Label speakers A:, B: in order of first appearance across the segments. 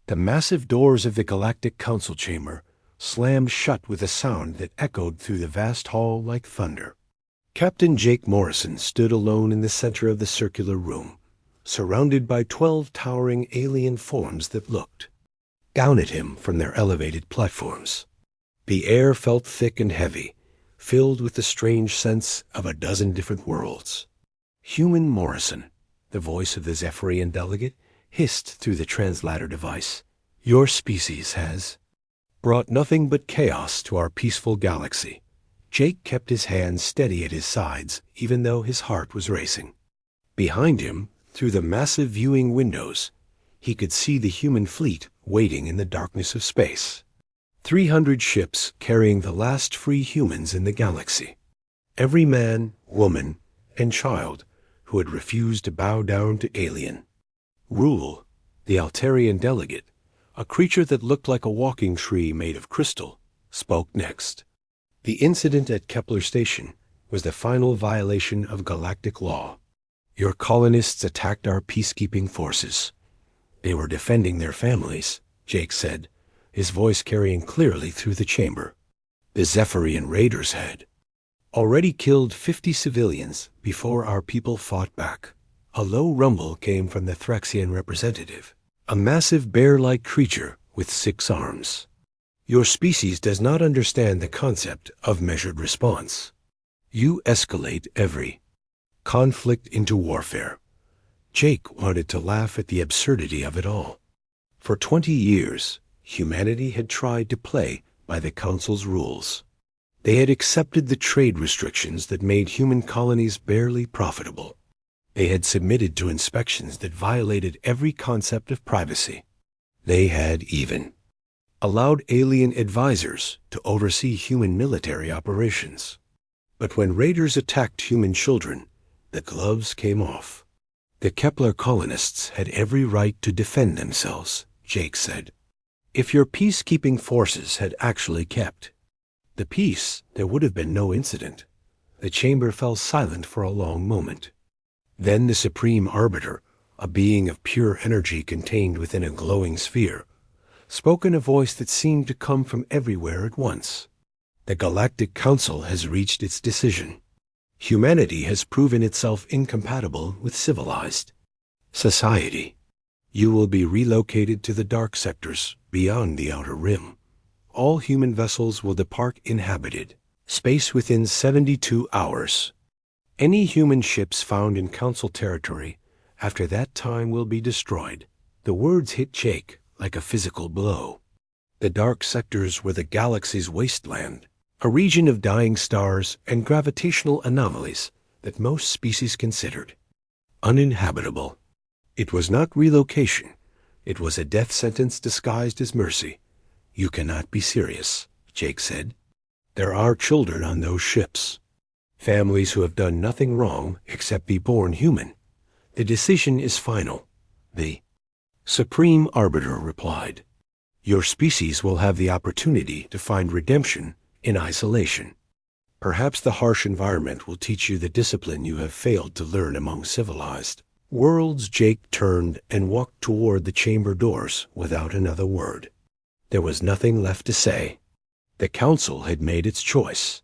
A: The massive doors of the Galactic Council chamber slammed shut with a sound that echoed through the vast hall like thunder. Captain Jake Morrison stood alone in the center of the circular room, surrounded by 12 towering alien forms that looked down at him from their elevated platforms. The air felt thick and heavy, filled with the strange sense of a dozen different worlds. Human Morrison, the voice of the Zephyrian delegate, hissed through the translator device. Your species has brought nothing but chaos to our peaceful galaxy. Jake kept his hands steady at his sides, even though his heart was racing. Behind him, through the massive viewing windows, he could see the human fleet waiting in the darkness of space. 300 ships carrying the last free humans in the galaxy. Every man, woman, and child who had refused to bow down to alien. Rule, the Altarian delegate, a creature that looked like a walking tree made of crystal, spoke next. The incident at Kepler Station was the final violation of galactic law. Your colonists attacked our peacekeeping forces. They were defending their families, Jake said, his voice carrying clearly through the chamber. The Zephyrian raiders had already killed 50 civilians before our people fought back. A low rumble came from the Thraxian representative, a massive bear-like creature with 6 arms. Your species does not understand the concept of measured response. You escalate every conflict into warfare. Jake wanted to laugh at the absurdity of it all. For 20 years, humanity had tried to play by the Council's rules. They had accepted the trade restrictions that made human colonies barely profitable. They had submitted to inspections that violated every concept of privacy. They had even allowed alien advisors to oversee human military operations. But when raiders attacked human children, the gloves came off. The Kepler colonists had every right to defend themselves, Jake said. If your peacekeeping forces had actually kept the peace, there would have been no incident. The chamber fell silent for a long moment. Then the Supreme Arbiter, a being of pure energy contained within a glowing sphere, spoke in a voice that seemed to come from everywhere at once. The Galactic Council has reached its decision. Humanity has proven itself incompatible with civilized society. You will be relocated to the dark sectors beyond the Outer Rim. All human vessels will depart inhabited space within 72 hours. Any human ships found in Council territory after that time will be destroyed. The words hit Jake like a physical blow. The dark sectors were the galaxy's wasteland, a region of dying stars and gravitational anomalies that most species considered uninhabitable. It was not relocation. It was a death sentence disguised as mercy. You cannot be serious, Jake said. There are children on those ships. Families who have done nothing wrong except be born human. The decision is final. The Supreme Arbiter replied. Your species will have the opportunity to find redemption in isolation. Perhaps the harsh environment will teach you the discipline you have failed to learn among civilized worlds. Jake turned and walked toward the chamber doors without another word. There was nothing left to say. The Council had made its choice,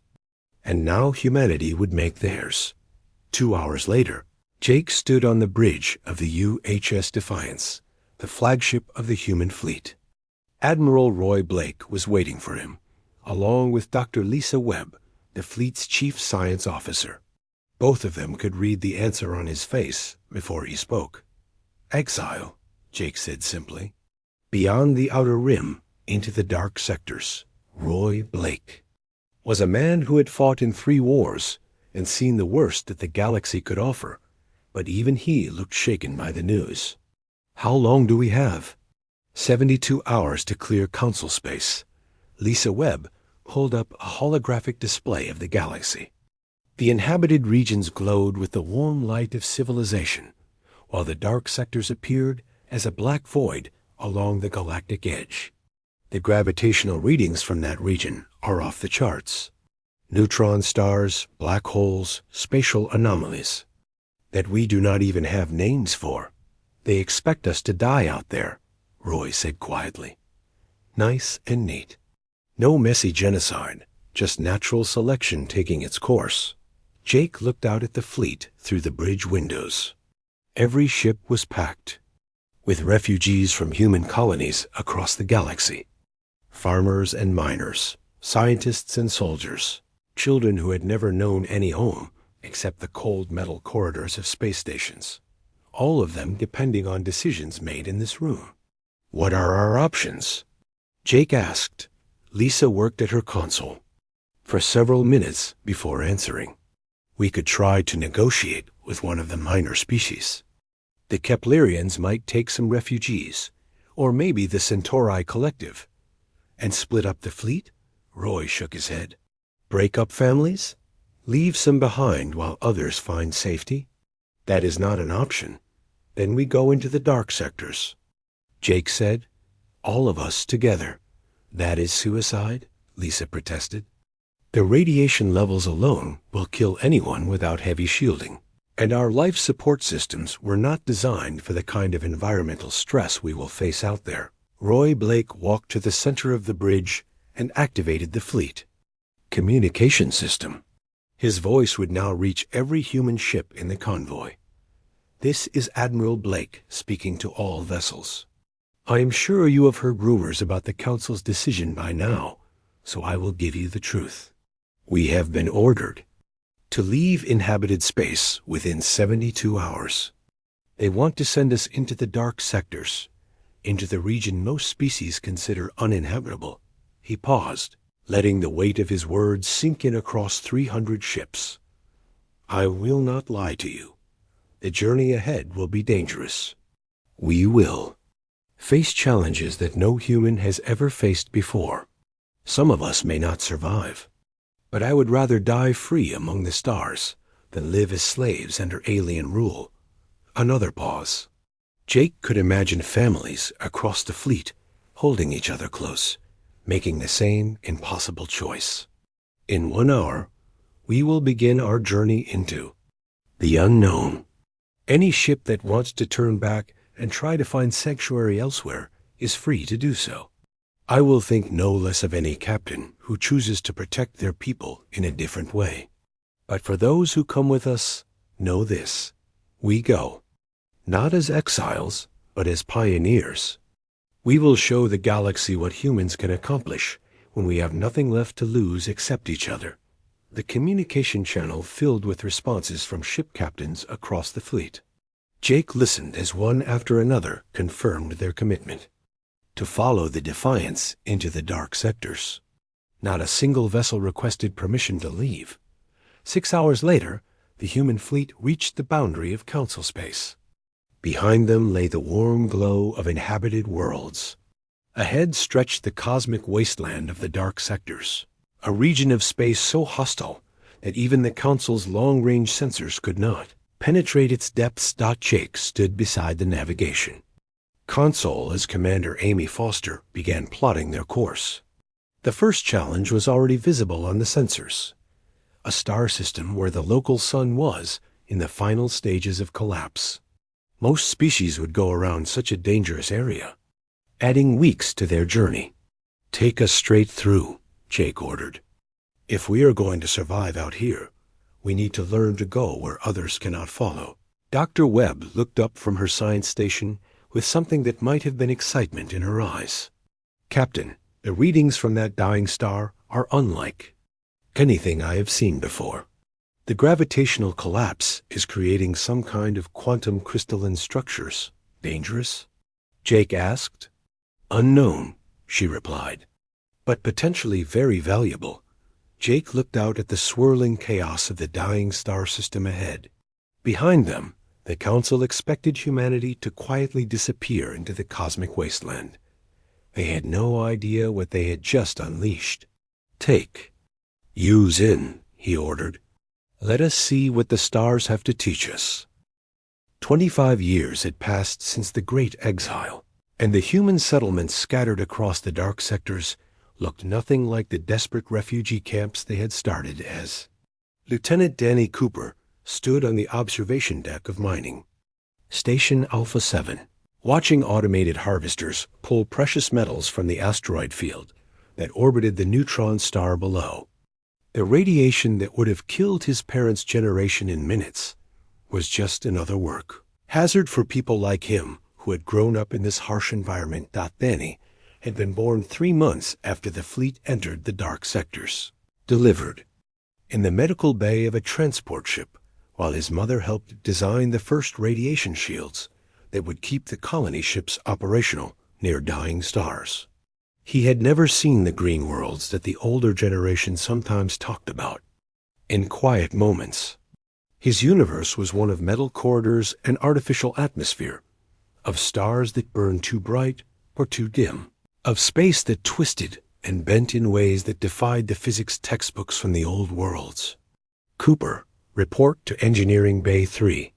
A: and now humanity would make theirs. 2 hours later, Jake stood on the bridge of the UHS Defiance, the flagship of the human fleet. Admiral Roy Blake was waiting for him, along with Dr. Lisa Webb, the fleet's chief science officer. Both of them could read the answer on his face before he spoke. Exile, Jake said simply. Beyond the Outer Rim, into the dark sectors, Roy Blake was a man who had fought in 3 wars and seen the worst that the galaxy could offer, but even he looked shaken by the news. How long do we have? 72 hours to clear Council space. Lisa Webb pulled up a holographic display of the galaxy. The inhabited regions glowed with the warm light of civilization, while the dark sectors appeared as a black void along the galactic edge. The gravitational readings from that region are off the charts. Neutron stars, black holes, spatial anomalies that we do not even have names for. They expect us to die out there, Roy said quietly. Nice and neat. No messy genocide, just natural selection taking its course. Jake looked out at the fleet through the bridge windows. Every ship was packed, with refugees from human colonies across the galaxy. Farmers and miners, scientists and soldiers, children who had never known any home except the cold metal corridors of space stations, all of them depending on decisions made in this room. What are our options? Jake asked. Lisa worked at her console for several minutes before answering. We could try to negotiate with one of the minor species. The Keplerians might take some refugees, or maybe the Centauri Collective. And split up the fleet? Roy shook his head. Break up families? Leave some behind while others find safety? That is not an option. Then we go into the dark sectors. Jake said, all of us together. That is suicide? Lisa protested. The radiation levels alone will kill anyone without heavy shielding, and our life support systems were not designed for the kind of environmental stress we will face out there. Roy Blake walked to the center of the bridge and activated the fleet communication system. His voice would now reach every human ship in the convoy. This is Admiral Blake speaking to all vessels. I am sure you have heard rumors about the Council's decision by now, so I will give you the truth. We have been ordered to leave inhabited space within 72 hours. They want to send us into the dark sectors, into the region most species consider uninhabitable. He paused, letting the weight of his words sink in across 300 ships. I will not lie to you. The journey ahead will be dangerous. We will face challenges that no human has ever faced before. Some of us may not survive, but I would rather die free among the stars than live as slaves under alien rule. Another pause. Jake could imagine families across the fleet holding each other close, making the same impossible choice. In 1 hour, we will begin our journey into the unknown. Any ship that wants to turn back and try to find sanctuary elsewhere is free to do so. I will think no less of any captain who chooses to protect their people in a different way. But for those who come with us, know this. We go, not as exiles, but as pioneers. We will show the galaxy what humans can accomplish when we have nothing left to lose except each other. The communication channel filled with responses from ship captains across the fleet. Jake listened as one after another confirmed their commitment to follow the Defiance into the dark sectors. Not a single vessel requested permission to leave. 6 hours later, the human fleet reached the boundary of Council space. Behind them lay the warm glow of inhabited worlds. Ahead stretched the cosmic wasteland of the dark sectors, a region of space so hostile that even the Council's long-range sensors could not penetrate its depths. Jake stood beside the navigation console as Commander Amy Foster began plotting their course. The first challenge was already visible on the sensors, a star system where the local sun was in the final stages of collapse. Most species would go around such a dangerous area, adding weeks to their journey. Take us straight through, Jake ordered. If we are going to survive out here, we need to learn to go where others cannot follow. Dr. Webb looked up from her science station with something that might have been excitement in her eyes. Captain, the readings from that dying star are unlike anything I have seen before. The gravitational collapse is creating some kind of quantum crystalline structures. Dangerous? Jake asked. Unknown, she replied, but potentially very valuable. Jake looked out at the swirling chaos of the dying star system ahead. Behind them, the Council expected humanity to quietly disappear into the cosmic wasteland. They had no idea what they had just unleashed. Take. Use in, he ordered. Let us see what the stars have to teach us. 25 years had passed since the Great Exile, and the human settlements scattered across the dark sectors looked nothing like the desperate refugee camps they had started as. Lieutenant Danny Cooper stood on the observation deck of mining. Station Alpha 7, watching automated harvesters pull precious metals from the asteroid field that orbited the neutron star below. The radiation that would have killed his parents' generation in minutes was just another work. Hazard for people like him who had grown up in this harsh environment. Danny had been born 3 months after the fleet entered the dark sectors. Delivered in the medical bay of a transport ship, while his mother helped design the first radiation shields that would keep the colony ships operational near dying stars. He had never seen the green worlds that the older generation sometimes talked about. In quiet moments, his universe was one of metal corridors and artificial atmosphere, of stars that burned too bright or too dim, of space that twisted and bent in ways that defied the physics textbooks from the old worlds. Cooper, report to Engineering Bay 3.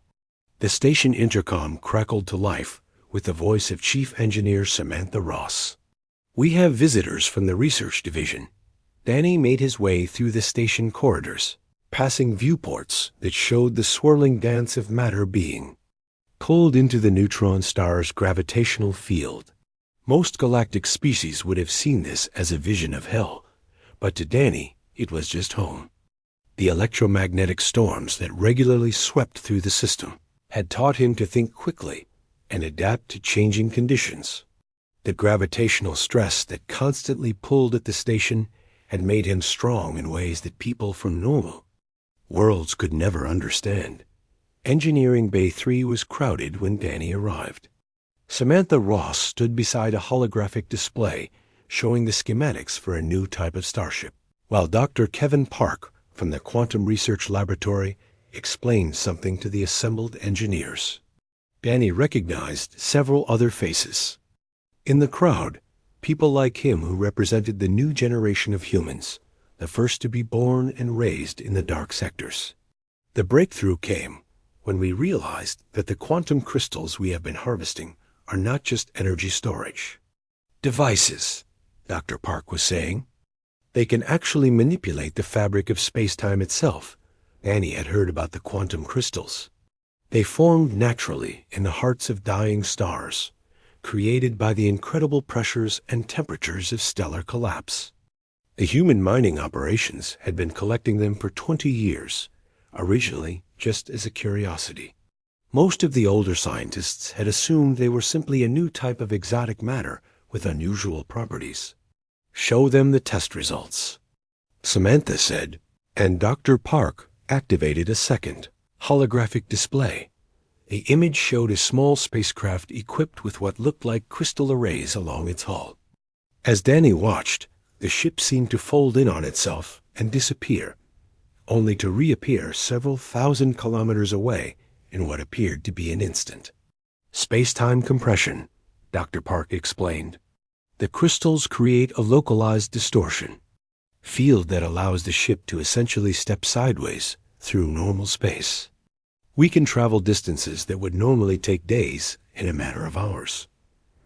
A: The station intercom crackled to life with the voice of Chief Engineer Samantha Ross. "We have visitors from the research division." Danny made his way through the station corridors, passing viewports that showed the swirling dance of matter being pulled into the neutron star's gravitational field. Most galactic species would have seen this as a vision of hell, but to Danny it was just home. The electromagnetic storms that regularly swept through the system had taught him to think quickly and adapt to changing conditions. The gravitational stress that constantly pulled at the station had made him strong in ways that people from normal worlds could never understand. Engineering Bay 3 was crowded when Danny arrived. Samantha Ross stood beside a holographic display showing the schematics for a new type of starship, while Dr. Kevin Park from the Quantum Research Laboratory explained something to the assembled engineers. Danny recognized several other faces. In the crowd, people like him who represented the new generation of humans, the first to be born and raised in the dark sectors. The breakthrough came when we realized that the quantum crystals we have been harvesting are not just energy storage devices, Dr. Park was saying. They can actually manipulate the fabric of space-time itself. Danny had heard about the quantum crystals. They formed naturally in the hearts of dying stars, created by the incredible pressures and temperatures of stellar collapse. The human mining operations had been collecting them for 20 years, originally just as a curiosity. Most of the older scientists had assumed they were simply a new type of exotic matter with unusual properties. "Show them the test results," Samantha said, and Dr. Park activated a second holographic display. The image showed a small spacecraft equipped with what looked like crystal arrays along its hull. As Danny watched, the ship seemed to fold in on itself and disappear, only to reappear several thousand kilometers away in what appeared to be an instant. "Space-time compression," Dr. Park explained. "The crystals create a localized distortion field that allows the ship to essentially step sideways through normal space. We can travel distances that would normally take days in a matter of hours."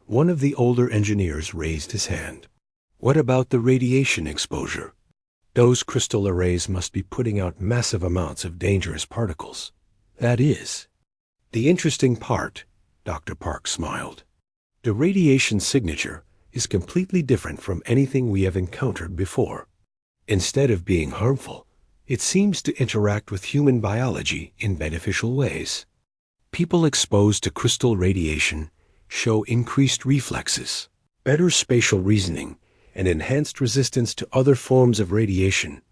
A: One of the older engineers raised his hand. "What about the radiation exposure? Those crystal arrays must be putting out massive amounts of dangerous particles." "That is the interesting part," Dr. Park smiled. "The radiation signature is completely different from anything we have encountered before. Instead of being harmful, it seems to interact with human biology in beneficial ways. People exposed to crystal radiation show increased reflexes, better spatial reasoning, and enhanced resistance to other forms of radiation."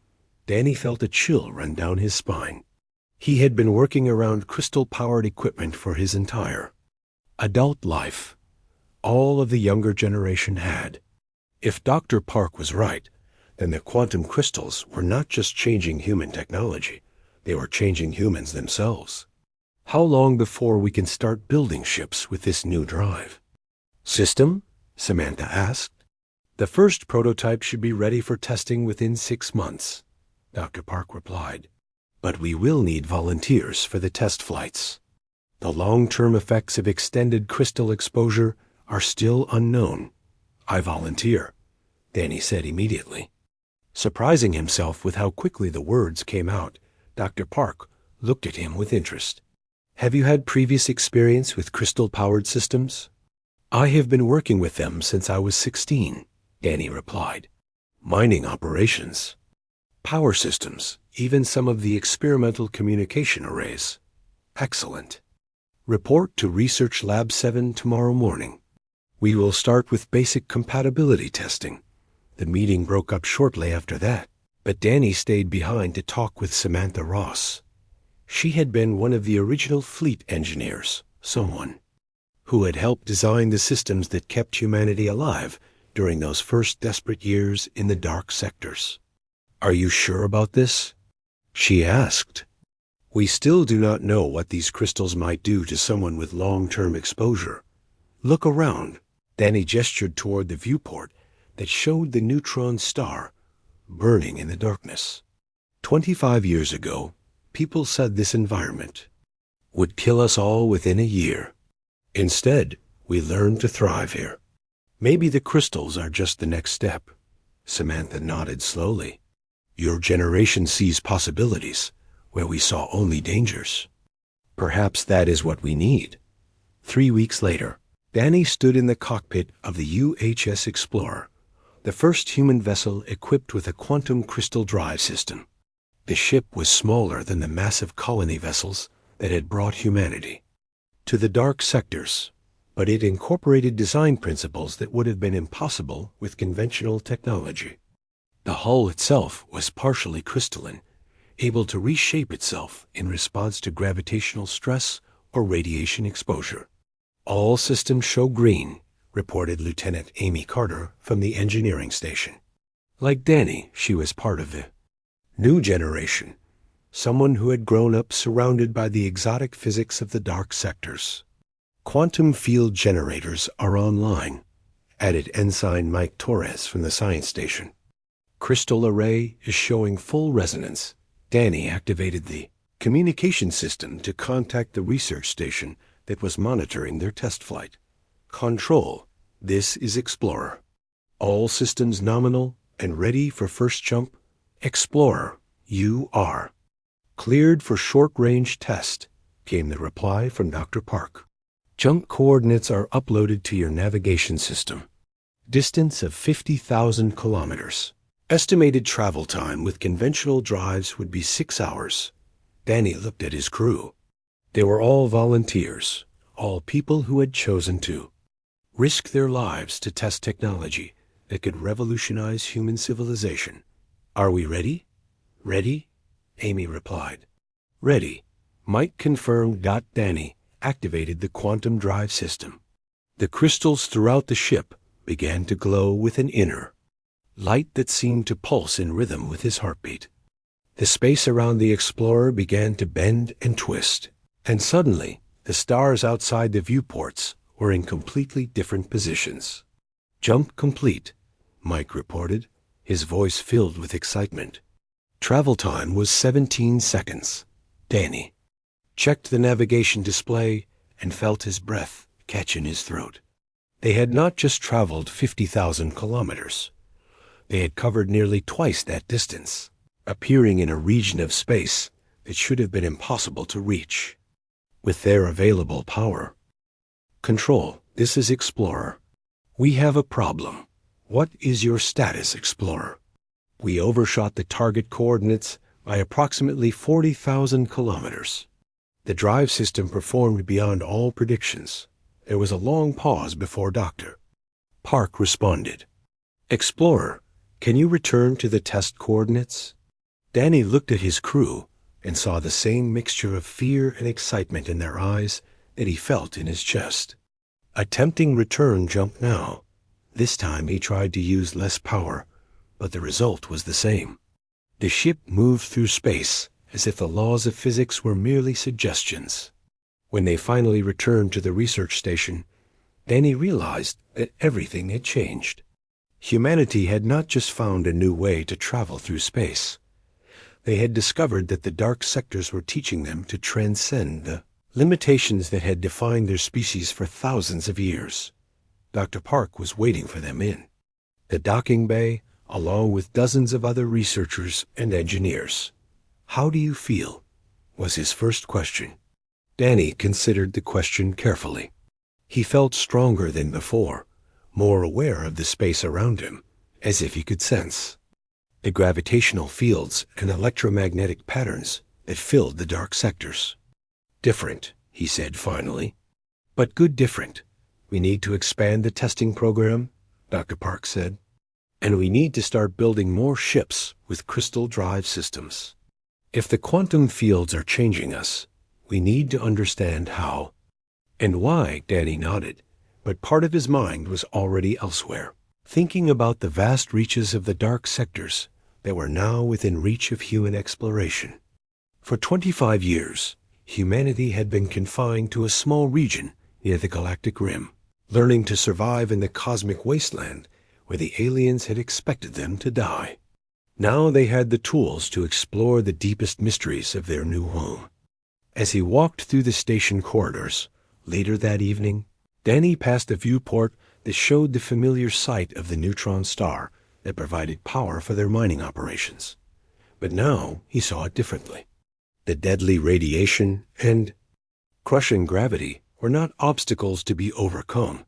A: Danny felt a chill run down his spine. He had been working around crystal-powered equipment for his entire adult life. All of the younger generation had. If Dr. Park was right, then the quantum crystals were not just changing human technology, they were changing humans themselves. "How long before we can start building ships with this new drive system?" Samantha asked. "The first prototype should be ready for testing within 6 months," Dr. Park replied. "But we will need volunteers for the test flights. The long-term effects of extended crystal exposure are still unknown." "I volunteer," Danny said immediately. Surprising himself with how quickly the words came out, Dr. Park looked at him with interest. "Have you had previous experience with crystal-powered systems?" I have been working with them since I was 16, Danny replied. Mining operations, power systems, even some of the experimental communication arrays. Excellent. Report to Research Lab 7 tomorrow morning. We will start with basic compatibility testing. The meeting broke up shortly after that, but Danny stayed behind to talk with Samantha Ross. She had been one of the original fleet engineers, someone who had helped design the systems that kept humanity alive during those first desperate years in the dark sectors. Are you sure about this? She asked. We still do not know what these crystals might do to someone with long-term exposure. Look around. Danny gestured toward the viewport that showed the neutron star burning in the darkness. 25 years ago, people said this environment would kill us all within a year. Instead, we learned to thrive here. Maybe the crystals are just the next step. Samantha nodded slowly. Your generation sees possibilities where we saw only dangers. Perhaps that is what we need. 3 weeks later, Danny stood in the cockpit of the UHS Explorer, the first human vessel equipped with a quantum crystal drive system. The ship was smaller than the massive colony vessels that had brought humanity to the dark sectors, but it incorporated design principles that would have been impossible with conventional technology. The hull itself was partially crystalline, able to reshape itself in response to gravitational stress or radiation exposure. All systems show green, reported Lieutenant Amy Carter from the engineering station. Like Danny, she was part of the new generation, someone who had grown up surrounded by the exotic physics of the dark sectors. Quantum field generators are online, added Ensign Mike Torres from the science station. Crystal array is showing full resonance. Danny activated the communication system to contact the research station that was monitoring their test flight. Control, this is Explorer. All systems nominal and ready for first jump. Explorer, you are. Cleared for short-range test, came the reply from Dr. Park. Jump coordinates are uploaded to your navigation system. Distance of 50,000 kilometers. Estimated travel time with conventional drives would be 6 hours. Danny looked at his crew. They were all volunteers, all people who had chosen to risk their lives to test technology that could revolutionize human civilization. Are we ready? Ready? Amy replied. Ready. Mike confirmed. Danny activated the quantum drive system. The crystals throughout the ship began to glow with an inner light that seemed to pulse in rhythm with his heartbeat. The space around the Explorer began to bend and twist, and suddenly the stars outside the viewports were in completely different positions. Jump complete, Mike reported, his voice filled with excitement. Travel time was 17 seconds. Danny checked the navigation display and felt his breath catch in his throat. They had not just traveled 50,000 kilometers. They had covered nearly twice that distance, appearing in a region of space that should have been impossible to reach. With their available power. Control, this is Explorer. We have a problem. What is your status, Explorer? We overshot the target coordinates by approximately 40,000 kilometers. The drive system performed beyond all predictions. There was a long pause before Dr. Park responded. Explorer, can you return to the test coordinates? Danny looked at his crew and saw the same mixture of fear and excitement in their eyes that he felt in his chest. Attempting return jump now. This time he tried to use less power, but the result was the same. The ship moved through space as if the laws of physics were merely suggestions. When they finally returned to the research station, Danny realized that everything had changed. Humanity had not just found a new way to travel through space. They had discovered that the dark sectors were teaching them to transcend the limitations that had defined their species for thousands of years. Dr. Park was waiting for them in the docking bay, along with dozens of other researchers and engineers. How do you feel? Was his first question. Danny considered the question carefully. He felt stronger than before, more aware of the space around him, as if he could sense the gravitational fields and electromagnetic patterns that filled the dark sectors. "Different," he said finally. "But good different. We need to expand the testing program," Dr. Park said. "And we need to start building more ships with crystal drive systems. If the quantum fields are changing us, we need to understand how." "And why," Danny nodded, but part of his mind was already elsewhere, thinking about the vast reaches of the dark sectors that were now within reach of human exploration. For 25 years, humanity had been confined to a small region near the galactic rim, learning to survive in the cosmic wasteland where the aliens had expected them to die. Now they had the tools to explore the deepest mysteries of their new home. As he walked through the station corridors, later that evening, Danny passed a viewport that showed the familiar sight of the neutron star that provided power for their mining operations. But now he saw it differently. The deadly radiation and crushing gravity were not obstacles to be overcome.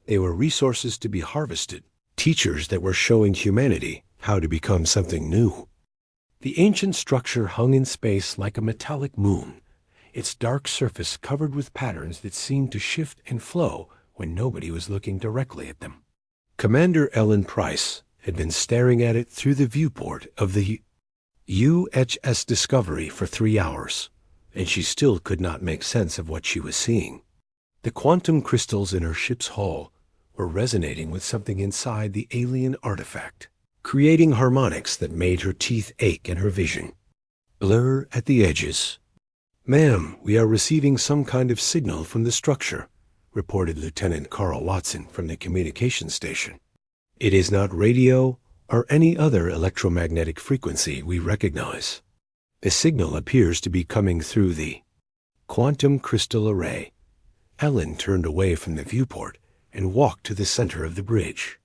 A: They were resources to be harvested, teachers that were showing humanity how to become something new. The ancient structure hung in space like a metallic moon, its dark surface covered with patterns that seemed to shift and flow when nobody was looking directly at them. Commander Ellen Price had been staring at it through the viewport of the UHS Discovery for 3 hours, and she still could not make sense of what she was seeing. The quantum crystals in her ship's hull were resonating with something inside the alien artifact, creating harmonics that made her teeth ache and her vision blur at the edges. "Ma'am, we are receiving some kind of signal from the structure," reported Lieutenant Carl Watson from the communications station. "It is not radio or any other electromagnetic frequency we recognize. The signal appears to be coming through the quantum crystal array." Ellen turned away from the viewport and walked to the center of the bridge.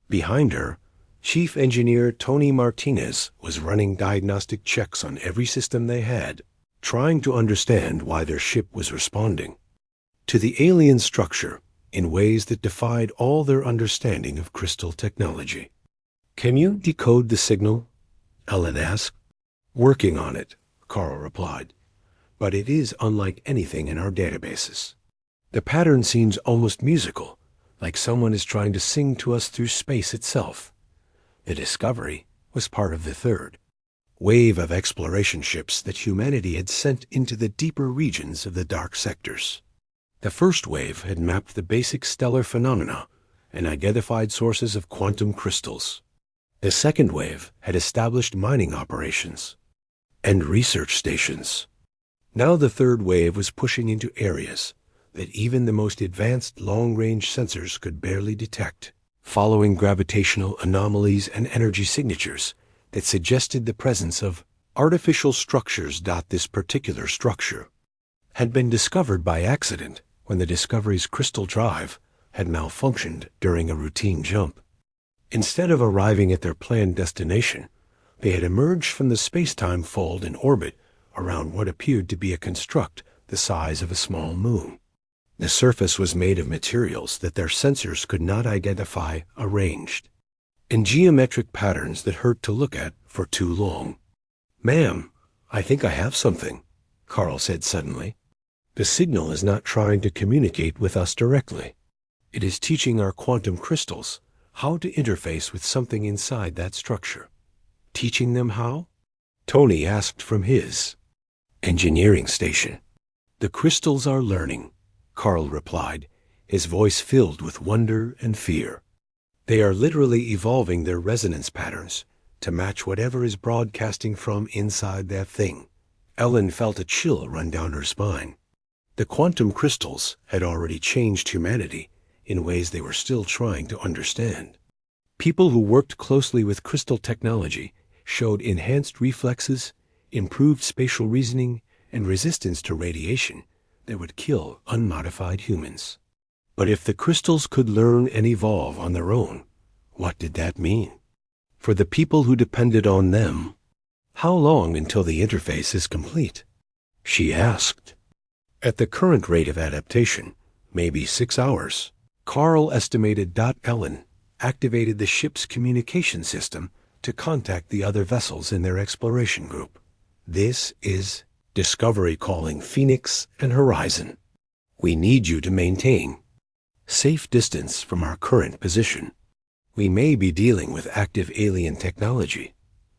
A: Behind her, Chief Engineer Tony Martinez was running diagnostic checks on every system they had, trying to understand why their ship was responding to the alien structure in ways that defied all their understanding of crystal technology. "Can you decode the signal?" Ellen asked. "Working on it," Carl replied, "but it is unlike anything in our databases. The pattern seems almost musical, like someone is trying to sing to us through space itself." The Discovery was part of the third wave of exploration ships that humanity had sent into the deeper regions of the dark sectors. The first wave had mapped the basic stellar phenomena and identified sources of quantum crystals. The second wave had established mining operations and research stations. Now the third wave was pushing into areas that even the most advanced long-range sensors could barely detect, following gravitational anomalies and energy signatures that suggested the presence of artificial structures. This particular structure had been discovered by accident when the Discovery's crystal drive had malfunctioned during a routine jump. Instead of arriving at their planned destination, they had emerged from the space-time fold in orbit around what appeared to be a construct the size of a small moon. The surface was made of materials that their sensors could not identify arranged in geometric patterns that hurt to look at for too long. "Ma'am, I think I have something," Carl said suddenly. "The signal is not trying to communicate with us directly. It is teaching our quantum crystals how to interface with something inside that structure." "Teaching them how?" Tony asked from his engineering station. "The crystals are learning," Carl replied, his voice filled with wonder and fear. "They are literally evolving their resonance patterns to match whatever is broadcasting from inside that thing." Ellen felt a chill run down her spine. The quantum crystals had already changed humanity in ways they were still trying to understand. People who worked closely with crystal technology showed enhanced reflexes, improved spatial reasoning, and resistance to radiation that would kill unmodified humans. But if the crystals could learn and evolve on their own, what did that mean for the people who depended on them? "How long until the interface is complete?" she asked. "At the current rate of adaptation, Maybe 6 hours. Carl estimated. Ellen activated the ship's communication system to contact the other vessels in their exploration group. This is Discovery calling Phoenix and Horizon. We need you to maintain safe distance from our current position. We may be dealing with active alien technology.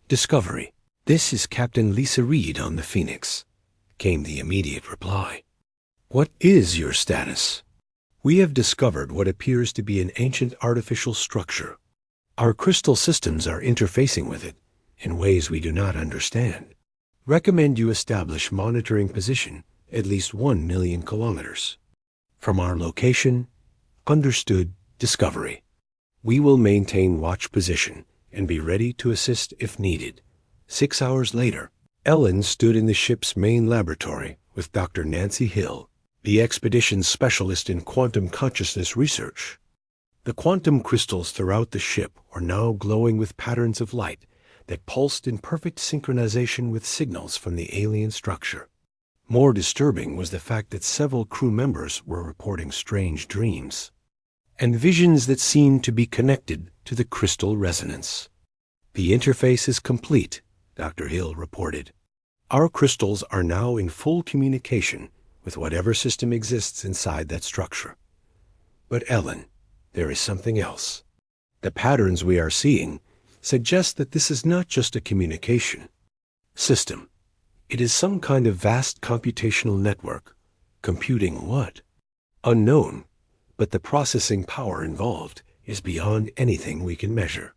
A: Discovery. This is Captain Lisa Reed on the Phoenix, came the immediate reply. What is your status? We have discovered what appears to be an ancient artificial structure. Our crystal systems are interfacing with it in ways we do not understand. Recommend you establish monitoring position at least 1 million kilometers from our location. Understood. Discovery. We will maintain watch position and be ready to assist if needed. 6 hours later, Ellen stood in the ship's main laboratory with Dr. Nancy Hill, the expedition's specialist in quantum consciousness research. The quantum crystals throughout the ship were now glowing with patterns of light that pulsed in perfect synchronization with signals from the alien structure. More disturbing was the fact that several crew members were reporting strange dreams and visions that seemed to be connected to the crystal resonance. The interface is complete, Dr. Hill reported. Our crystals are now in full communication with whatever system exists inside that structure. But Ellen, there is something else. The patterns we are seeing suggest that this is not just a communication system. It is some kind of vast computational network. Computing what? Unknown, but the processing power involved is beyond anything we can measure.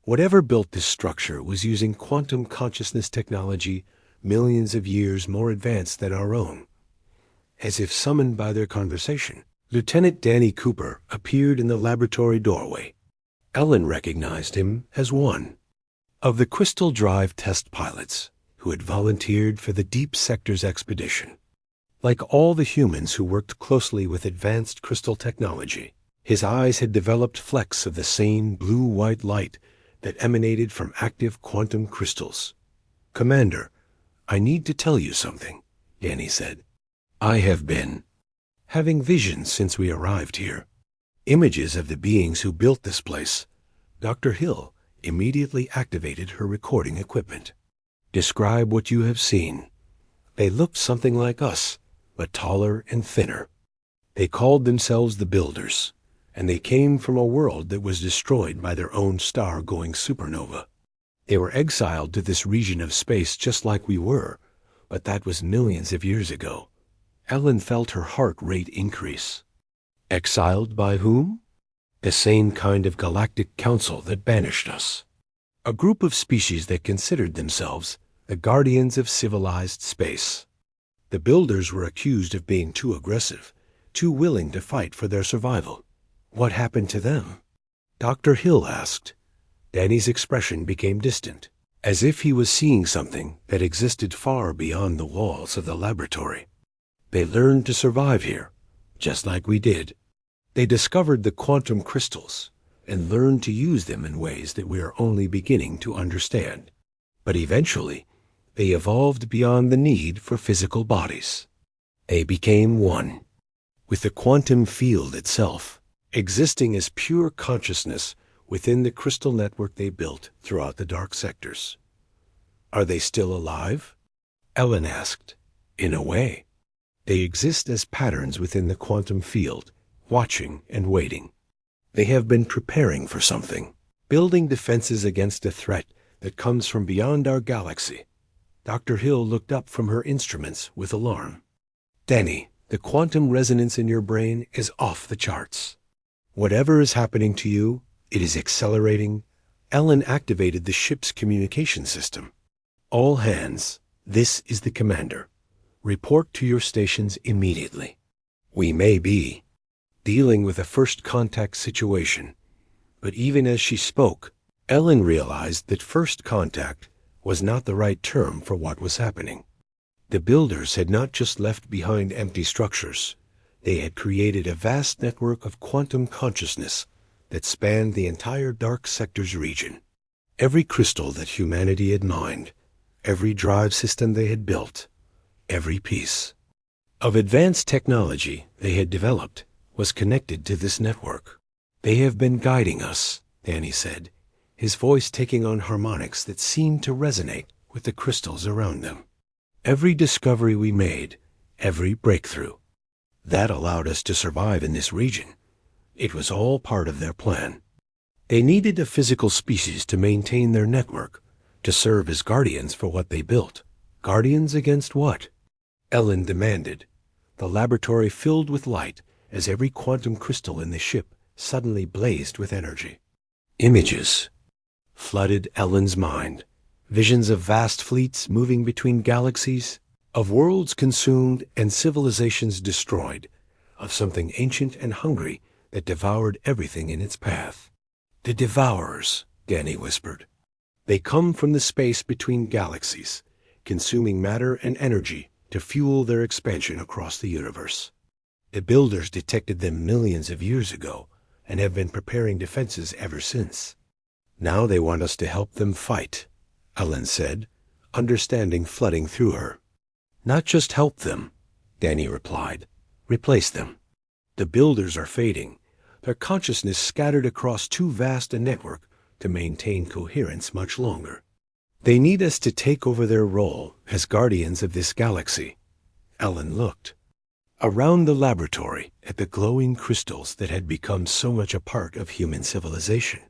A: Whatever built this structure was using quantum consciousness technology millions of years more advanced than our own. As if summoned by their conversation, Lieutenant Danny Cooper appeared in the laboratory doorway. Ellen recognized him as one of the Crystal Drive test pilots who had volunteered for the Deep Sectors expedition. Like all the humans who worked closely with advanced crystal technology, his eyes had developed flecks of the same blue-white light that emanated from active quantum crystals. Commander, I need to tell you something, Danny said. I have been having visions since we arrived here. Images of the beings who built this place. Dr. Hill immediately activated her recording equipment. Describe what you have seen. They looked something like us, but taller and thinner. They called themselves the Builders, and they came from a world that was destroyed by their own star-going supernova. They were exiled to this region of space just like we were, but that was millions of years ago. Ellen felt her heart rate increase. Exiled by whom? The same kind of galactic council that banished us. A group of species that considered themselves the guardians of civilized space. The Builders were accused of being too aggressive, too willing to fight for their survival. What happened to them? Dr. Hill asked. Danny's expression became distant, as if he was seeing something that existed far beyond the walls of the laboratory. They learned to survive here, just like we did. They discovered the quantum crystals and learned to use them in ways that we are only beginning to understand. But eventually, they evolved beyond the need for physical bodies. They became one with the quantum field itself, existing as pure consciousness within the crystal network they built throughout the dark sectors. Are they still alive? Ellen asked. In a way. They exist as patterns within the quantum field, watching and waiting. They have been preparing for something, building defenses against a threat that comes from beyond our galaxy. Dr. Hill looked up from her instruments with alarm. Danny, the quantum resonance in your brain is off the charts. Whatever is happening to you, it is accelerating. Ellen activated the ship's communication system. All hands, this is the commander. Report to your stations immediately. We may be dealing with a first contact situation, but even as she spoke, Ellen realized that first contact was not the right term for what was happening. The Builders had not just left behind empty structures. They had created a vast network of quantum consciousness that spanned the entire dark sectors region. Every crystal that humanity had mined, every drive system they had built, every piece of advanced technology they had developed was connected to this network. "They have been guiding us," Danny said, his voice taking on harmonics that seemed to resonate with the crystals around them. "Every discovery we made, every breakthrough, that allowed us to survive in this region. It was all part of their plan. They needed a physical species to maintain their network, to serve as guardians for what they built." "Guardians against what?" Ellen demanded. The laboratory filled with light as every quantum crystal in the ship suddenly blazed with energy. Images flooded Ellen's mind. Visions of vast fleets moving between galaxies, of worlds consumed and civilizations destroyed, of something ancient and hungry that devoured everything in its path. "The Devourers," Danny whispered. "They come from the space between galaxies, consuming matter and energy to fuel their expansion across the universe. The Builders detected them millions of years ago and have been preparing defenses ever since. Now they want us to help them fight," Ellen said, understanding flooding through her. "Not just help them," Danny replied. "Replace them. The Builders are fading, their consciousness scattered across too vast a network to maintain coherence much longer. They need us to take over their role as guardians of this galaxy." Ellen looked around the laboratory at the glowing crystals that had become so much a part of human civilization.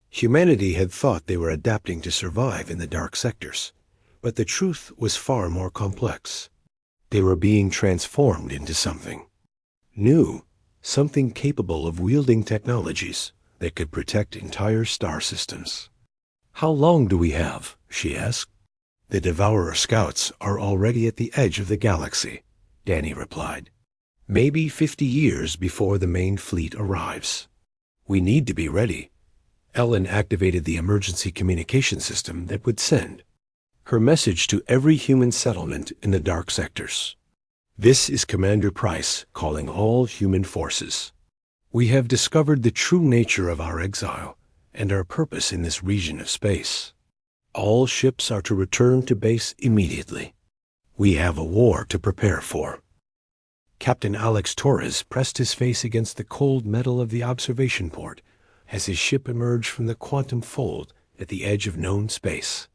A: Humanity had thought they were adapting to survive in the dark sectors, but the truth was far more complex. They were being transformed into something new, something capable of wielding technologies that could protect entire star systems. "How long do we have?" she asked. "The Devourer scouts are already at the edge of the galaxy," Danny replied. "Maybe 50 years before the main fleet arrives. We need to be ready." Ellen activated the emergency communication system that would send her message to every human settlement in the dark sectors. "This is Commander Price calling all human forces. We have discovered the true nature of our exile and our purpose in this region of space. All ships are to return to base immediately. We have a war to prepare for." Captain Alex Torres pressed his face against the cold metal of the observation port as his ship emerged from the quantum fold at the edge of known space.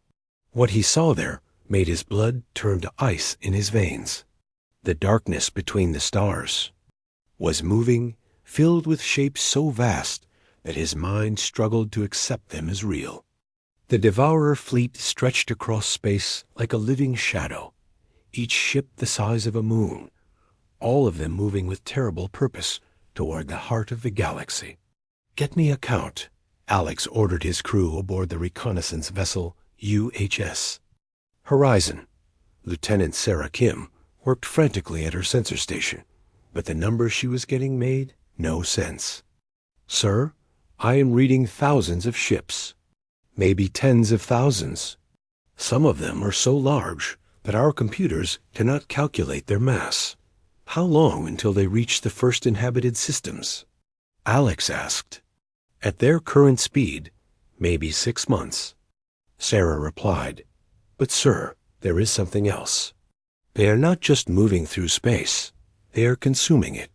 A: What he saw there made his blood turn to ice in his veins. The darkness between the stars was moving, filled with shapes so vast that his mind struggled to accept them as real. The Devourer fleet stretched across space like a living shadow, each ship the size of a moon, all of them moving with terrible purpose toward the heart of the galaxy. "Get me a count," Alex ordered his crew aboard the reconnaissance vessel UHS. Horizon. Lieutenant Sarah Kim worked frantically at her sensor station, but the numbers she was getting made no sense. "Sir, I am reading thousands of ships, maybe tens of thousands. Some of them are so large that our computers cannot calculate their mass. How long until they reach the first inhabited systems?" Alex asked. "At their current speed, maybe 6 months." Sarah replied, "But sir, there is something else. They are not just moving through space, they are consuming it.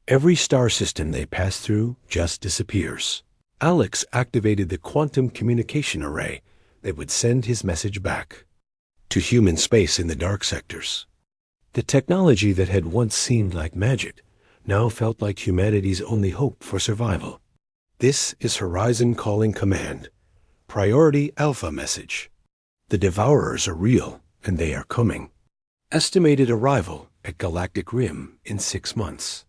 A: Every star system they pass through just disappears." Alex activated the quantum communication array that would send his message back to human space in the dark sectors. The technology that had once seemed like magic now felt like humanity's only hope for survival. "This is Horizon calling command. Priority Alpha message. The Devourers are real, and they are coming. Estimated arrival at Galactic Rim in 6 months.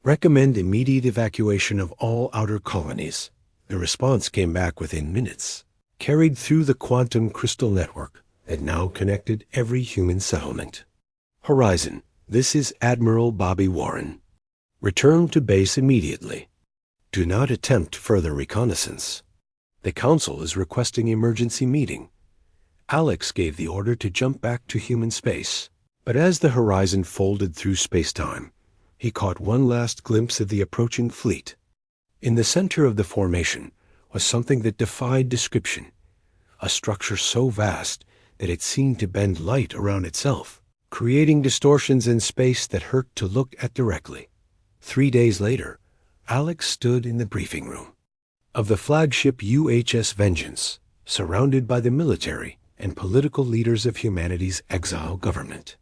A: Recommend immediate evacuation of all outer colonies." The response came back within minutes, carried through the quantum crystal network that now connected every human settlement. "Horizon, this is Admiral Bobby Warren. Return to base immediately. Do not attempt further reconnaissance. The Council is requesting emergency meeting." Alex gave the order to jump back to human space, but as the Horizon folded through space-time, he caught one last glimpse of the approaching fleet. In the center of the formation was something that defied description, a structure so vast that it seemed to bend light around itself, creating distortions in space that hurt to look at directly. 3 days later, Alex stood in the briefing room of the flagship UHS Vengeance, surrounded by the military and political leaders of humanity's exile government.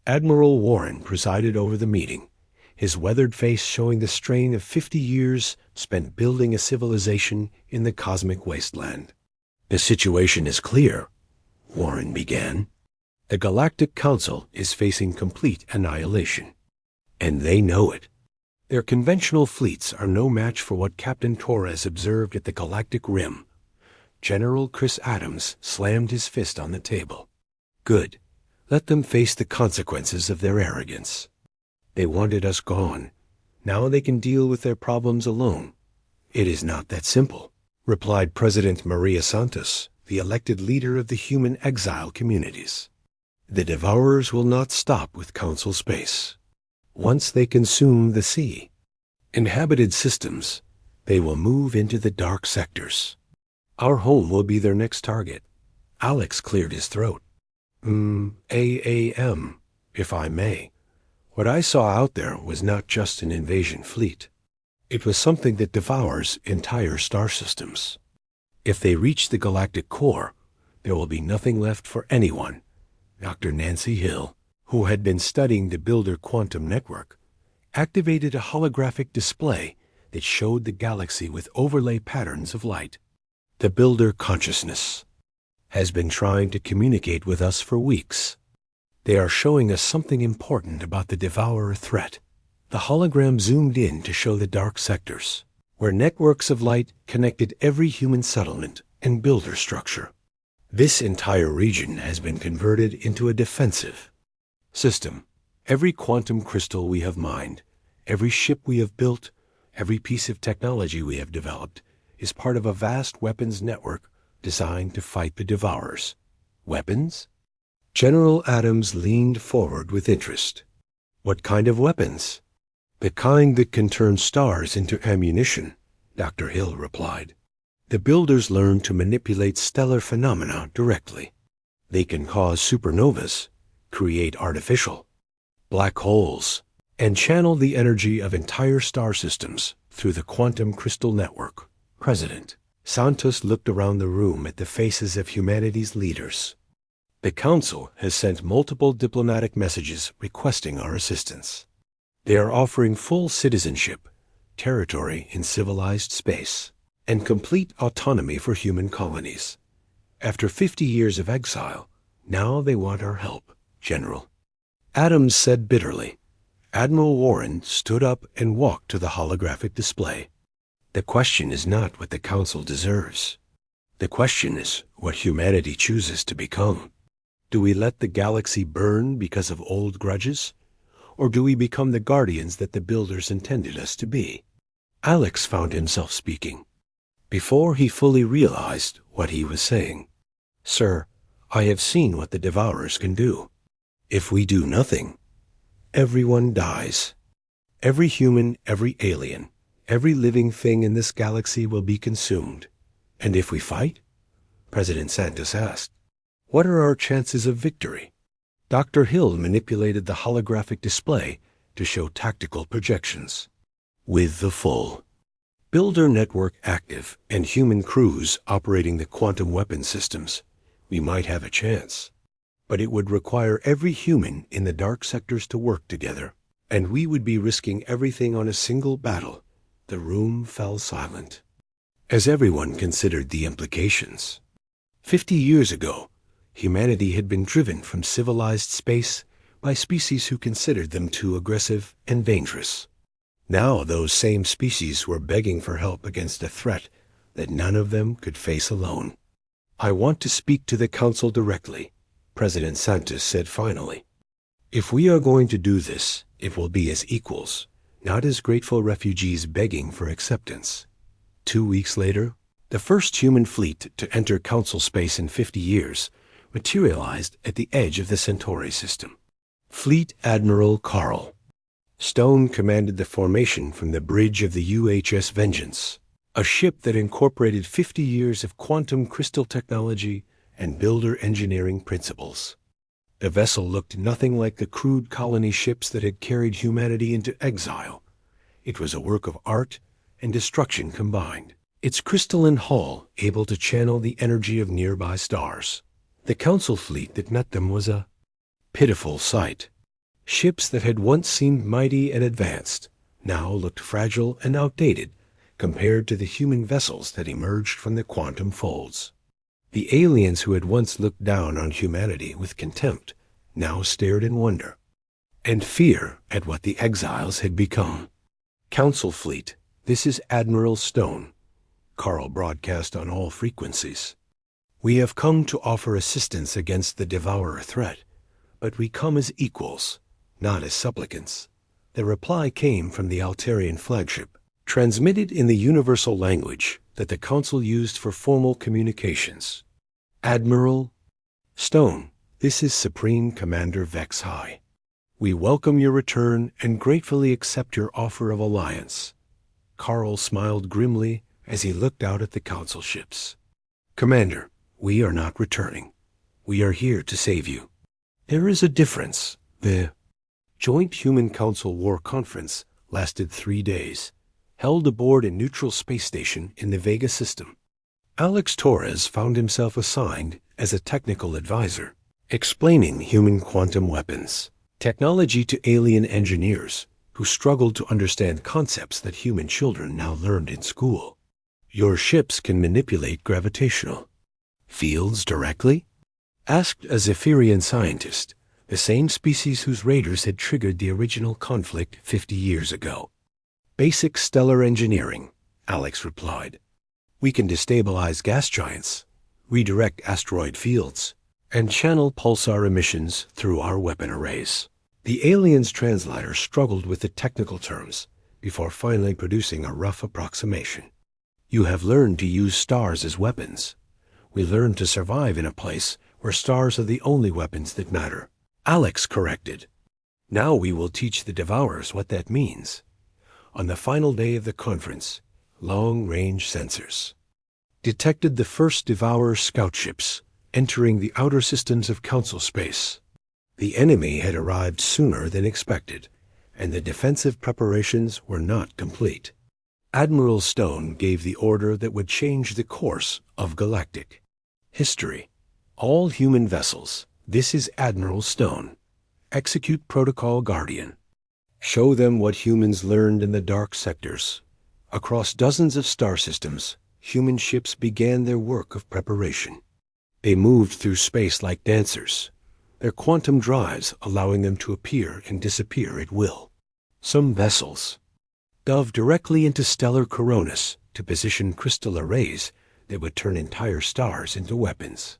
A: Admiral Warren presided over the meeting, his weathered face showing the strain of 50 years spent building a civilization in the cosmic wasteland. "The situation is clear," Warren began. "The Galactic Council is facing complete annihilation, and they know it. Their conventional fleets are no match for what Captain Torres observed at the Galactic Rim." General Chris Adams slammed his fist on the table. "Good. Let them face the consequences of their arrogance. They wanted us gone. Now they can deal with their problems alone." "It is not that simple," replied President Maria Santos, the elected leader of the human exile communities. "The Devourers will not stop with Council space. Once they consume the sea, inhabited systems, they will move into the dark sectors. Our home will be their next target." Alex cleared his throat. AAM, if I may. What I saw out there was not just an invasion fleet. It was something that devours entire star systems. If they reach the galactic core, there will be nothing left for anyone. Dr. Nancy Hill, who had been studying the Builder quantum network, activated a holographic display that showed the galaxy with overlay patterns of light. "The Builder consciousness has been trying to communicate with us for weeks. They are showing us something important about the Devourer threat." The hologram zoomed in to show the dark sectors, where networks of light connected every human settlement and builder structure. This entire region has been converted into a defensive system. Every quantum crystal we have mined, every ship we have built, every piece of technology we have developed is part of a vast weapons network designed to fight the Devourers. Weapons? General Adams leaned forward with interest. "What kind of weapons?" "The kind that can turn stars into ammunition," Dr. Hill replied. "The Builders learned to manipulate stellar phenomena directly. They can cause supernovas, create artificial black holes, and channel the energy of entire star systems through the quantum crystal network." President Santos looked around the room at the faces of humanity's leaders. "The Council has sent multiple diplomatic messages requesting our assistance. They are offering full citizenship, territory in civilized space, and complete autonomy for human colonies. After 50 years of exile, now they want our help, General." Adams said bitterly. Admiral Warren stood up and walked to the holographic display. "The question is not what the Council deserves. The question is what humanity chooses to become. Do we let the galaxy burn because of old grudges? Or do we become the guardians that the Builders intended us to be?" Alex found himself speaking before he fully realized what he was saying. "Sir, I have seen what the Devourers can do. If we do nothing, everyone dies. Every human, every alien, every living thing in this galaxy will be consumed. And if we fight?" President Santos asked. "What are our chances of victory?" Dr. Hill manipulated the holographic display to show tactical projections. "With the full Builder network active and human crews operating the quantum weapon systems, we might have a chance. But it would require every human in the dark sectors to work together, and we would be risking everything on a single battle." The room fell silent as everyone considered the implications. 50 years ago, humanity had been driven from civilized space by species who considered them too aggressive and dangerous. Now those same species were begging for help against a threat that none of them could face alone. "I want to speak to the Council directly," President Santos said finally. "If we are going to do this, it will be as equals, not as grateful refugees begging for acceptance." 2 weeks later, the first human fleet to enter Council space in 50 years materialized at the edge of the Centauri system. Fleet Admiral Carl Stone commanded the formation from the bridge of the UHS Vengeance, a ship that incorporated 50 years of quantum crystal technology and builder engineering principles. The vessel looked nothing like the crude colony ships that had carried humanity into exile. It was a work of art and destruction combined. Its crystalline hull able to channel the energy of nearby stars. The Council fleet that met them was a pitiful sight. Ships that had once seemed mighty and advanced now looked fragile and outdated compared to the human vessels that emerged from the quantum folds. The aliens who had once looked down on humanity with contempt now stared in wonder and fear at what the exiles had become. Council fleet, this is Admiral Stone. Carl broadcast on all frequencies. We have come to offer assistance against the Devourer threat, but we come as equals, not as supplicants. The reply came from the Altarian flagship, transmitted in the universal language that the Council used for formal communications. Admiral Stone, this is Supreme Commander Vex High. We welcome your return and gratefully accept your offer of alliance. Carl smiled grimly as he looked out at the Council ships. Commander, we are not returning. We are here to save you. There is a difference. The Joint Human Council War Conference lasted 3 days, held aboard a neutral space station in the Vega system. Alex Torres found himself assigned as a technical advisor, explaining human quantum weapons, technology to alien engineers who struggled to understand concepts that human children now learned in school. Your ships can manipulate gravitational fields directly? Asked a Zephyrian scientist, the same species whose raiders had triggered the original conflict 50 years ago. Basic stellar engineering, Alex replied. We can destabilize gas giants, redirect asteroid fields, and channel pulsar emissions through our weapon arrays. The aliens' translator struggled with the technical terms before finally producing a rough approximation. You have learned to use stars as weapons. We learned to survive in a place where stars are the only weapons that matter. Alex corrected. Now we will teach the Devourers what that means. On the final day of the conference, long-range sensors detected the first Devourer scout ships entering the outer systems of Council space. The enemy had arrived sooner than expected, and the defensive preparations were not complete. Admiral Stone gave the order that would change the course of galactic history. All human vessels, this is Admiral Stone. Execute Protocol Guardian. Show them what humans learned in the dark sectors. Across dozens of star systems, human ships began their work of preparation. They moved through space like dancers, their quantum drives allowing them to appear and disappear at will. Some vessels dove directly into stellar coronas to position crystal arrays that would turn entire stars into weapons.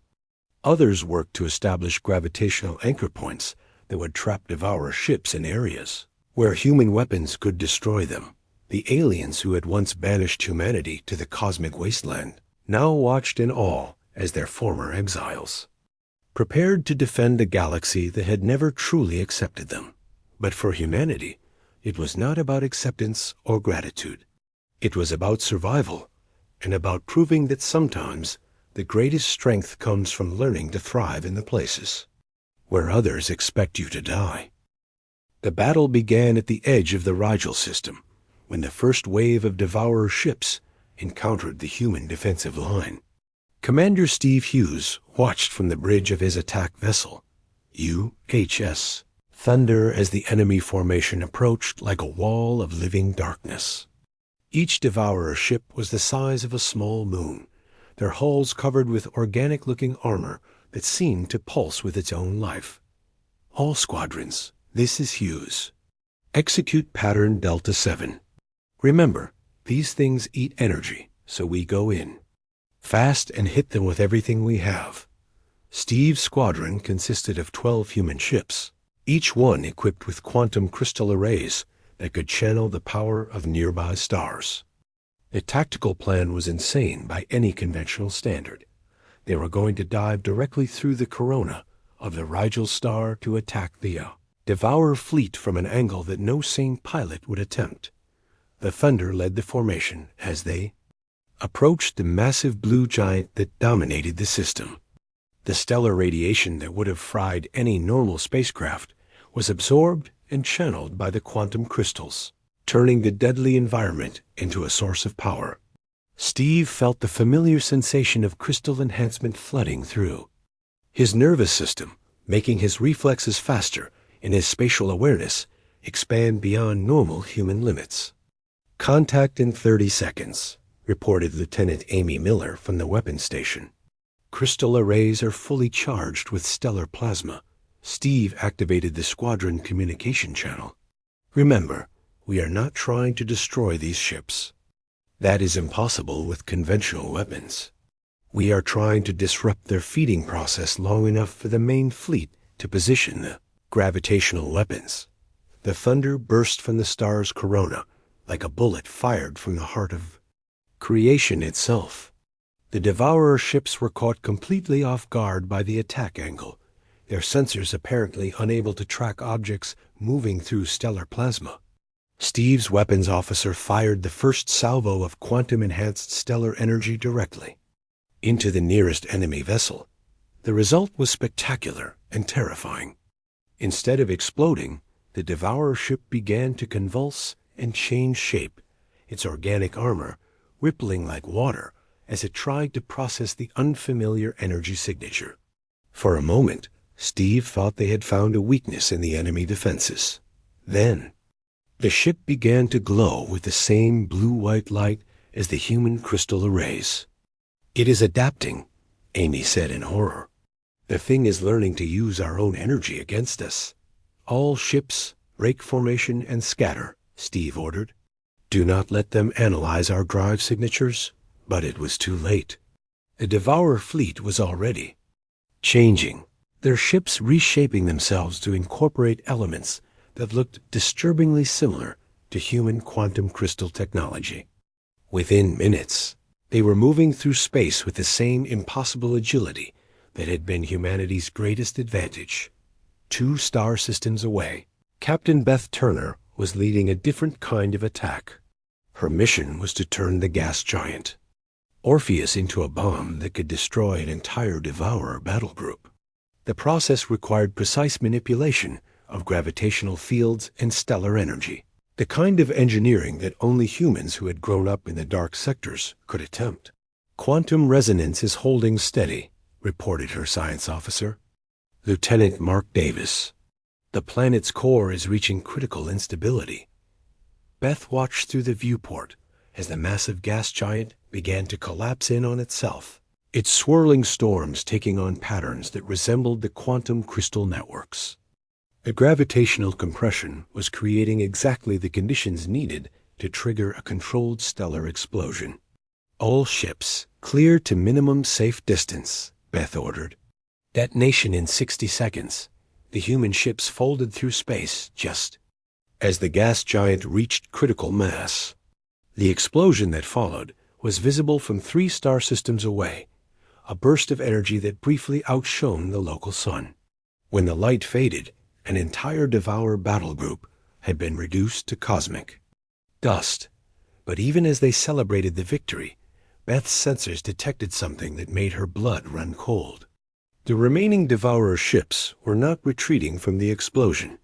A: Others worked to establish gravitational anchor points that would trap Devourer ships in areas where human weapons could destroy them. The aliens who had once banished humanity to the cosmic wasteland now watched in awe as their former exiles, prepared to defend a galaxy that had never truly accepted them. But for humanity, it was not about acceptance or gratitude. It was about survival and about proving that sometimes the greatest strength comes from learning to thrive in the places where others expect you to die. The battle began at the edge of the Rigel system when the first wave of Devourer ships encountered the human defensive line. Commander Steve Hughes watched from the bridge of his attack vessel, UHS Thunder, as the enemy formation approached like a wall of living darkness. Each Devourer ship was the size of a small moon, their hulls covered with organic-looking armor that seemed to pulse with its own life. All squadrons, this is Hughes. Execute Pattern Delta 7. Remember, these things eat energy, so we go in fast and hit them with everything we have. Steve's squadron consisted of 12 human ships, each one equipped with quantum crystal arrays that could channel the power of nearby stars. The tactical plan was insane by any conventional standard. They were going to dive directly through the corona of the Rigel star to attack the Devourer fleet from an angle that no sane pilot would attempt. The Thunder led the formation as they approached the massive blue giant that dominated the system. The stellar radiation that would have fried any normal spacecraft was absorbed and channeled by the quantum crystals. turning the deadly environment into a source of power. Steve felt the familiar sensation of crystal enhancement flooding through his nervous system, making his reflexes faster and his spatial awareness expand beyond normal human limits. "Contact in 30 seconds, reported Lieutenant Amy Miller from the weapons station. "Crystal arrays are fully charged with stellar plasma." Steve activated the squadron communication channel. "Remember, we are not trying to destroy these ships. That is impossible with conventional weapons. We are trying to disrupt their feeding process long enough for the main fleet to position the gravitational weapons." The thunder burst from the star's corona like a bullet fired from the heart of creation itself. The Devourer ships were caught completely off guard by the attack angle, their sensors apparently unable to track objects moving through stellar plasma. Steve's weapons officer fired the first salvo of quantum-enhanced stellar energy directly into the nearest enemy vessel. The result was spectacular and terrifying. Instead of exploding, the Devourer ship began to convulse and change shape, its organic armor rippling like water as it tried to process the unfamiliar energy signature. For a moment, Steve thought they had found a weakness in the enemy defenses. Then, the ship began to glow with the same blue-white light as the human crystal arrays. "It is adapting," Amy said in horror. "The thing is learning to use our own energy against us." "All ships, break formation and scatter," Steve ordered. "Do not let them analyze our drive signatures." But it was too late. The Devourer fleet was already changing, their ships reshaping themselves to incorporate elements that looked disturbingly similar to human quantum crystal technology. Within minutes, they were moving through space with the same impossible agility that had been humanity's greatest advantage. 2 star systems away, Captain Beth Turner was leading a different kind of attack. Her mission was to turn the gas giant Orpheus into a bomb that could destroy an entire Devourer battle group. The process required precise manipulation of gravitational fields and stellar energy, the kind of engineering that only humans who had grown up in the dark sectors could attempt. "Quantum resonance is holding steady," reported her science officer, Lieutenant Mark Davis. "The planet's core is reaching critical instability." Beth watched through the viewport as the massive gas giant began to collapse in on itself, its swirling storms taking on patterns that resembled the quantum crystal networks. The gravitational compression was creating exactly the conditions needed to trigger a controlled stellar explosion. "All ships, clear to minimum safe distance," Beth ordered. "Detonation in 60 seconds. The human ships folded through space just as the gas giant reached critical mass. The explosion that followed was visible from 3 star systems away, a burst of energy that briefly outshone the local sun. When the light faded, an entire Devourer battle group had been reduced to cosmic dust. But even as they celebrated the victory, Beth's sensors detected something that made her blood run cold. The remaining Devourer ships were not retreating from the explosion.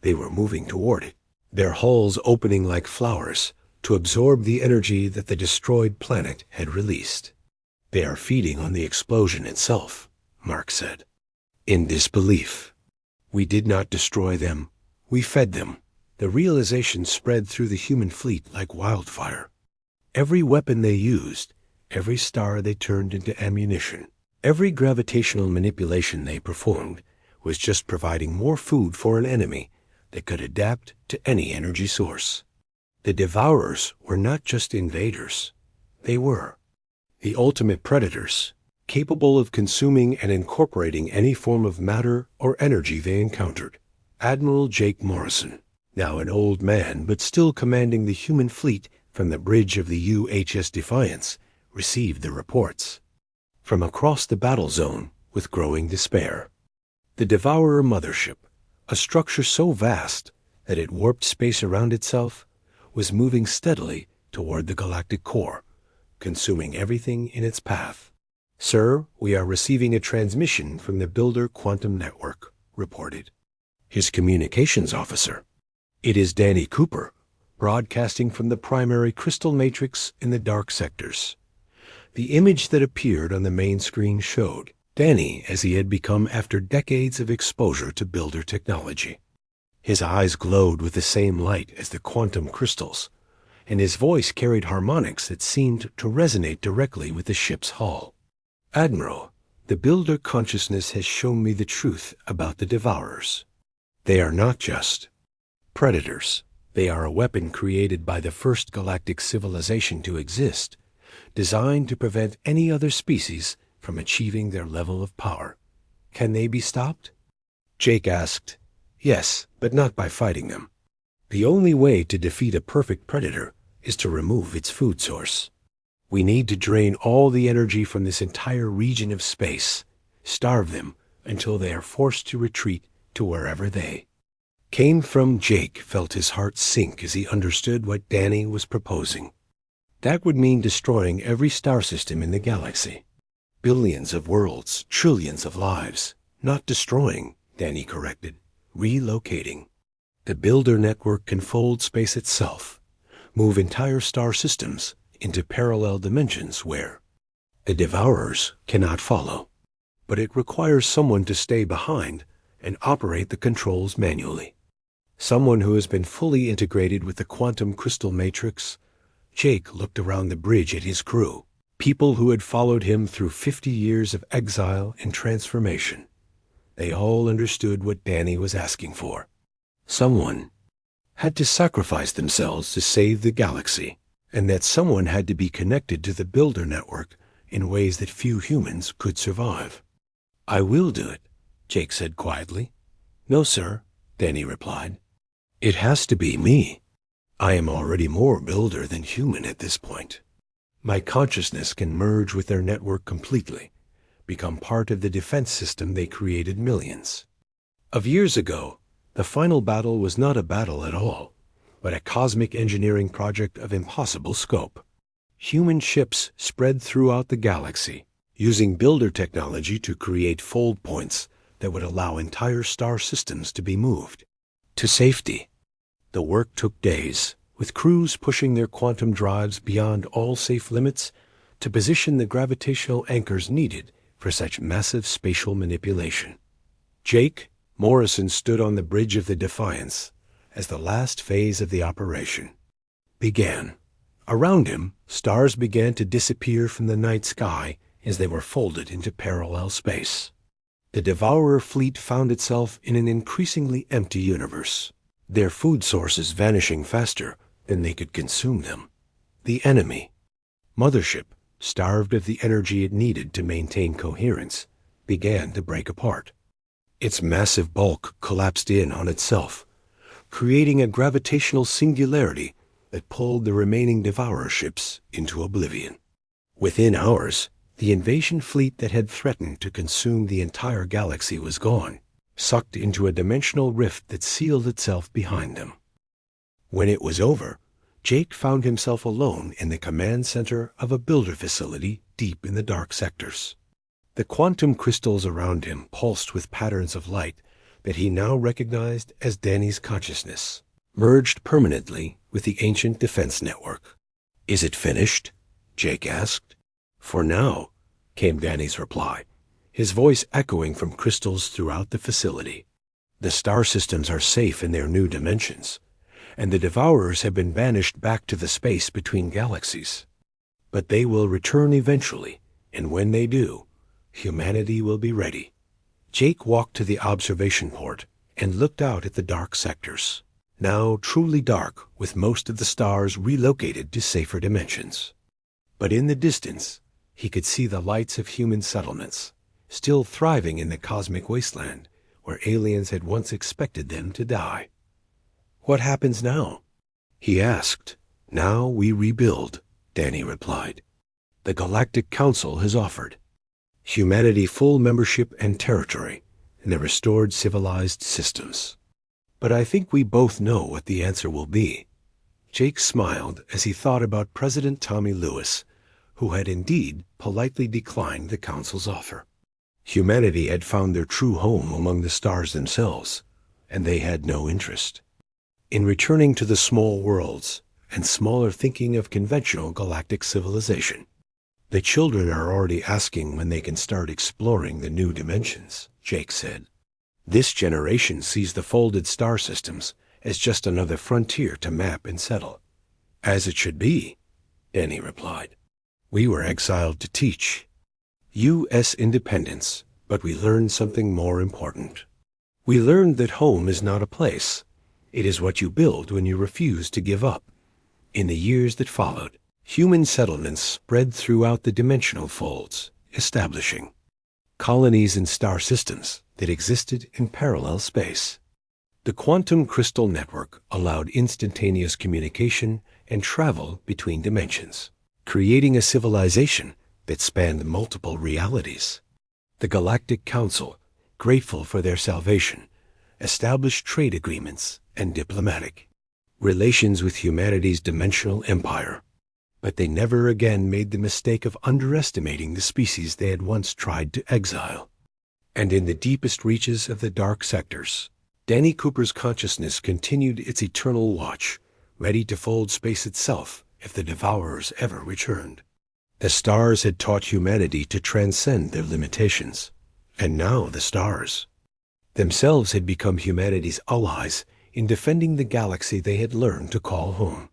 A: They were moving toward it, their hulls opening like flowers to absorb the energy that the destroyed planet had released. "They are feeding on the explosion itself," Mark said, in disbelief. "We did not destroy them. We fed them." The realization spread through the human fleet like wildfire. Every weapon they used, every star they turned into ammunition, every gravitational manipulation they performed was just providing more food for an enemy that could adapt to any energy source. The Devourers were not just invaders. They were the ultimate predators, capable of consuming and incorporating any form of matter or energy they encountered. Admiral Jake Morrison, now an old man but still commanding the human fleet from the bridge of the UHS Defiance, received the reports from across the battle zone with growing despair. The Devourer mothership, a structure so vast that it warped space around itself, was moving steadily toward the galactic core, consuming everything in its path. "Sir, we are receiving a transmission from the Builder Quantum Network," reported his communications officer. "It is Danny Cooper, broadcasting from the primary crystal matrix in the dark sectors. The image that appeared on the main screen showed Danny as he had become after decades of exposure to builder technology. His eyes glowed with the same light as the quantum crystals, and his voice carried harmonics that seemed to resonate directly with the ship's hull. "Admiral, the builder consciousness has shown me the truth about the Devourers. They are not just predators. They are a weapon created by the first galactic civilization to exist, designed to prevent any other species from achieving their level of power. Can they be stopped?" Jake asked. "Yes, but not by fighting them. The only way to defeat a perfect predator is to remove its food source. We need to drain all the energy from this entire region of space, starve them until they are forced to retreat to wherever they." Came from Jake felt his heart sink as he understood what Danny was proposing. That would mean destroying every star system in the galaxy. Billions of worlds, trillions of lives. Not destroying, Danny corrected. Relocating. The builder network can fold space itself, move entire star systems into parallel dimensions where the Devourers cannot follow. But it requires someone to stay behind and operate the controls manually. Someone who has been fully integrated with the quantum crystal matrix. Jake looked around the bridge at his crew, people who had followed him through 50 years of exile and transformation. They all understood what Danny was asking for. Someone had to sacrifice themselves to save the galaxy, and that someone had to be connected to the builder network in ways that few humans could survive. "I will do it," Jake said quietly. "No, sir," Danny replied. "It has to be me. I am already more builder than human at this point. My consciousness can merge with their network completely, become part of the defense system they created millions of years ago. The final battle was not a battle at all, but a cosmic engineering project of impossible scope. Human ships spread throughout the galaxy, using builder technology to create fold points that would allow entire star systems to be moved to safety. The work took days, with crews pushing their quantum drives beyond all safe limits to position the gravitational anchors needed for such massive spatial manipulation. Jake Morrison stood on the bridge of the Defiance as the last phase of the operation began. Around him, stars began to disappear from the night sky as they were folded into parallel space. The Devourer fleet found itself in an increasingly empty universe, their food sources vanishing faster than they could consume them. The enemy, Mothership, starved of the energy it needed to maintain coherence, began to break apart. Its massive bulk collapsed in on itself, creating a gravitational singularity that pulled the remaining Devourer ships into oblivion. Within hours, the invasion fleet that had threatened to consume the entire galaxy was gone, sucked into a dimensional rift that sealed itself behind them. When it was over, Jake found himself alone in the command center of a builder facility deep in the dark sectors. The quantum crystals around him pulsed with patterns of light that he now recognized as Danny's consciousness, merged permanently with the ancient defense network. "Is it finished?" Jake asked. "For now," came Danny's reply, his voice echoing from crystals throughout the facility. "The star systems are safe in their new dimensions, and the Devourers have been banished back to the space between galaxies. But they will return eventually, and when they do, humanity will be ready." Jake walked to the observation port and looked out at the dark sectors, now truly dark with most of the stars relocated to safer dimensions. But in the distance, he could see the lights of human settlements, still thriving in the cosmic wasteland where aliens had once expected them to die. "What happens now?" he asked. "Now we rebuild," Danny replied. "The Galactic Council has offered humanity full membership and territory in the restored civilized systems. But I think we both know what the answer will be." Jake smiled as he thought about President Tommy Lewis, who had indeed politely declined the Council's offer. Humanity had found their true home among the stars themselves, and they had no interest. in returning to the small worlds and smaller thinking of conventional galactic civilization. The children are already asking when they can start exploring the new dimensions, Jake said. This generation sees the folded star systems as just another frontier to map and settle. As it should be, Danny replied. We were exiled to teach U.S. independence, but we learned something more important. We learned that home is not a place. It is what you build when you refuse to give up. In the years that followed, human settlements spread throughout the dimensional folds, establishing colonies and star systems that existed in parallel space. The quantum crystal network allowed instantaneous communication and travel between dimensions, creating a civilization that spanned multiple realities. The Galactic Council, grateful for their salvation, established trade agreements and diplomatic relations with humanity's dimensional empire. But they never again made the mistake of underestimating the species they had once tried to exile. And in the deepest reaches of the dark sectors, Danny Cooper's consciousness continued its eternal watch, ready to fold space itself if the Devourers ever returned. The stars had taught humanity to transcend their limitations, and now the stars themselves had become humanity's allies in defending the galaxy they had learned to call home.